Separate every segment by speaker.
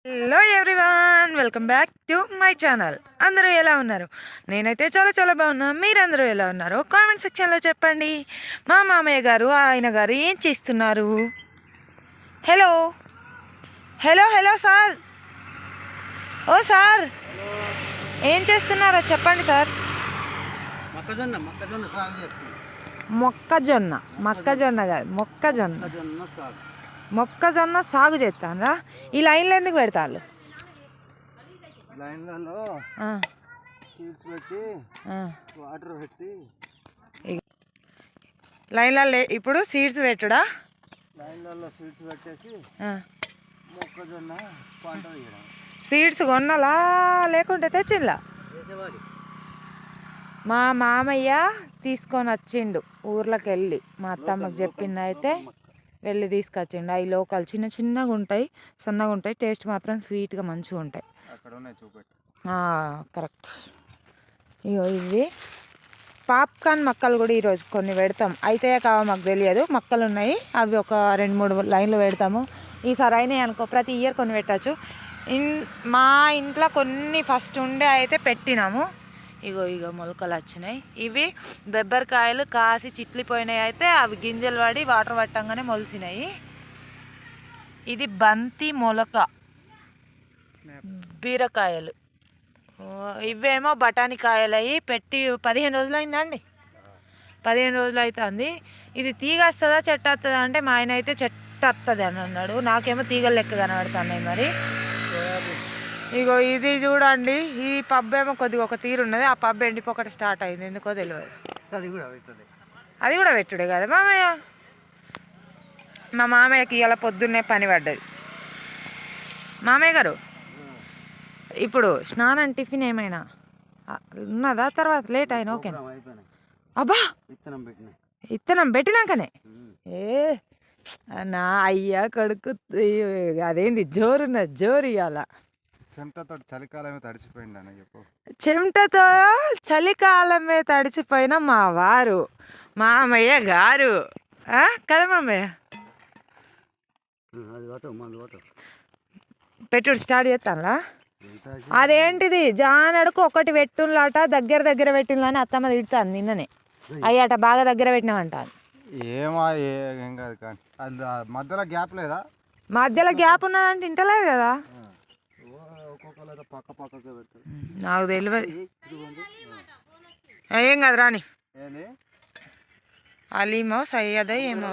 Speaker 1: Hello everyone, welcome back to my channel. అందరూ ఎలా ఉన్నారు? నేనైతే చాలా బాగున్నా. మీరందరూ ఎలా ఉన్నారో కామెంట్ సెక్షన్లో చెప్పండి. మా మామయ్య గారు ఆయన గారు ఏం చేస్తున్నారు? హలో హలో హలో సార్, ఓ సార్, ఏం చేస్తున్నారో చెప్పండి సార్. మొక్కజొన్న కాదు, మొక్కజొన్న సాగు చేస్తానరా. ఈ లైన్లో ఎందుకు పెడతారు? లైన్లలో ఇప్పుడు సీడ్స్ పెట్టుడా? సీడ్స్ కొన్నాలా లేకుంటే తెచ్చిండ్లా? మా మామయ్య తీసుకొని వచ్చిండు ఊర్లోకి వెళ్ళి. మా అత్తమ్మకి చెప్పిండు, అయితే వెళ్ళి తీసుకొచ్చిండు. అవి లోకల్ చిన్నగా ఉంటాయి, సన్నగా ఉంటాయి, టేస్ట్ మాత్రం స్వీట్గా మంచిగా ఉంటాయి. కరెక్ట్. ఇగో ఇవి పాప్కార్న్ మొక్కలు కూడా ఈరోజు కొన్ని పెడతాం. అయితే కావా మాకు తెలియదు, మొక్కలు ఉన్నాయి. అవి ఒక 2-3 లైన్లు పెడతాము. ఈసారి అయినాయి అనుకో, ప్రతి ఇయర్ కొన్ని పెట్టచ్చు. మా ఇంట్లో కొన్ని ఫస్ట్ ఉండే అయితే పెట్టినాము. ఇగో మొలకలు వచ్చినాయి. ఇవి బెబ్బరికాయలు కాసి చిట్లిపోయినాయి, అయితే అవి గింజలు పడి వాటర్ పట్టంగానే మొలిసినాయి. ఇది బంతి మొలక బీరకాయలు. ఇవేమో బఠానీ కాయలు అవి పెట్టి 15 రోజులు అయిందండి. 15 రోజులు అవుతుంది. ఇది తీగ వస్తుందా చెట్టు వస్తుందా అంటే మా ఆయన అయితే చెట్టు వస్తుంది అని అన్నాడు. నాకేమో తీగలు లెక్క కనబడుతున్నాయి. మరి ఇగో ఇది చూడండి, ఈ పబ్బు ఏమో కొద్దిగా ఒక తీరు ఉన్నది. ఆ పబ్బు ఎండిపోకటి స్టార్ట్ అయింది, ఎందుకో తెలియదు. అది కూడా పెట్టుడే కదా మామయ్య. మా మామయ్యకి ఇలా పొద్దున్నే పని పడ్డది. మామయ్య గారు, ఇప్పుడు స్నానం టిఫిన్ ఏమైనా ఉన్నదా? తర్వాత లేట్ అయినా ఓకేనా? అబ్బా, ఇత్తనం పెట్టినాకనే నా అయ్యా కొడుకు అదేంది జోరున్నది, జోరు ఇవాళ.
Speaker 2: చెమటతో చలికాలమే తడిచిపోయింది అని చెప్పు.
Speaker 1: చెమటతో చలికాలమే తడిచిపోయిన మా వారు మామయ్య గారు కదా మామయ్య. పెట్టుడు స్టార్ట్ చేస్తానులా. అదేంటిది జానడుకు ఒకటి పెట్టులాట, దగ్గర పెట్టినని అత్తమ్మ తిడుతాను. నిన్ననే అయ్యాట బాగా దగ్గర పెట్టినామంట.
Speaker 2: ఏం కాదు కానీ మధ్యలో గ్యాప్ లేదా?
Speaker 1: మధ్యలో గ్యాప్ ఉన్నదంటే ఇంటలేదు కదా. నాకు తెలియదు, ఏం కాదు రాని. అలీమో సయ్యద ఏమో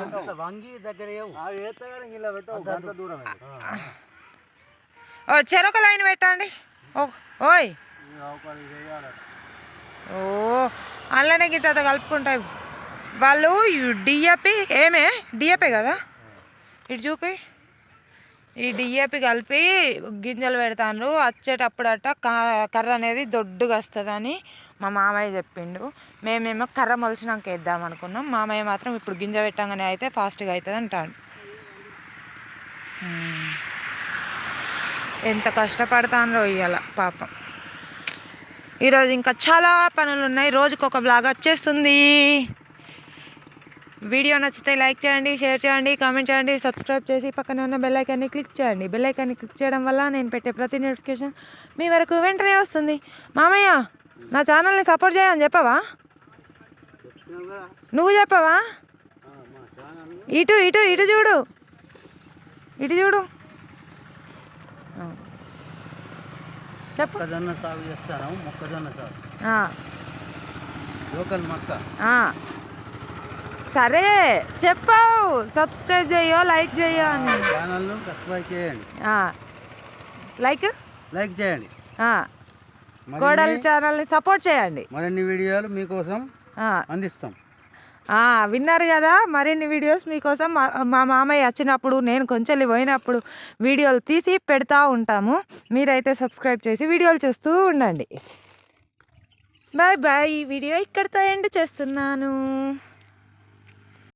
Speaker 1: చెరొక లైన్ పెట్టండి. ఓయ్ ఓ అందులోనే గిత్త కలుపుకుంటాయి వాళ్ళు. డిఏపి ఏమే డిఏపి కదా, ఇటు చూపి. ఈ డిఏపి కలిపి గింజలు పెడతాను. వచ్చేటప్పుడట కర్ర అనేది దొడ్డుగా వస్తుందని మా మామయ్య చెప్పిండు. మేమేమో కర్ర మొలిచినాక వేద్దాం అనుకున్నాం. మామయ్య మాత్రం ఇప్పుడు గింజ పెట్టంగానే అయితే ఫాస్ట్గా అవుతుంది అంటాడు. ఎంత కష్టపడతానో ఇవాళ పాపం. ఈరోజు ఇంకా చాలా పనులు ఉన్నాయి. రోజుకొక బ్లాగ్ వచ్చేస్తుంది. వీడియో నచ్చితే లైక్ చేయండి, షేర్ చేయండి, కామెంట్ చేయండి, సబ్స్క్రైబ్ చేసి పక్కన ఉన్న బెల్ ఐకాన్ని క్లిక్ చేయండి. బెల్ ఐకాన్ని క్లిక్ చేయడం వల్ల నేను పెట్టే ప్రతి నోటిఫికేషన్ మీ వరకు వెంటనే వస్తుంది. మామయ్య, నా ఛానల్ని సపోర్ట్ చేయని చెప్పవా? నువ్వు చెప్పవా? ఇటు ఇటు ఇటు చూడు, ఇటు చూడు. చెప్పు.
Speaker 3: మొక్కజొన్న సాగు చేస్తాను. మొక్కజొన్న సాగు లోకల్ మొక్క.
Speaker 1: సరే చెప్పావు, సబ్స్క్రైబ్ చేయో లైక్ చేయో అని.
Speaker 3: ఛానల్ను సబ్స్క్రైబ్ చేయండి, లైక్ చేయండి.
Speaker 1: కోడలి ఛానల్ని సపోర్ట్ చేయండి.
Speaker 3: మరిన్ని వీడియోలు మీకోసం అందిస్తాం.
Speaker 1: విన్నారు కదా, మరిన్ని వీడియోస్ మీకోసం మా మామయ్య వచ్చినప్పుడు, నేను కొంచెం పోయినప్పుడు వీడియోలు తీసి పెడతా ఉంటాము. మీరైతే సబ్స్క్రైబ్ చేసి వీడియోలు చూస్తూ ఉండండి. Bye bye. ఈ వీడియో ఇక్కడితో ఎండ్ చేస్తున్నాను.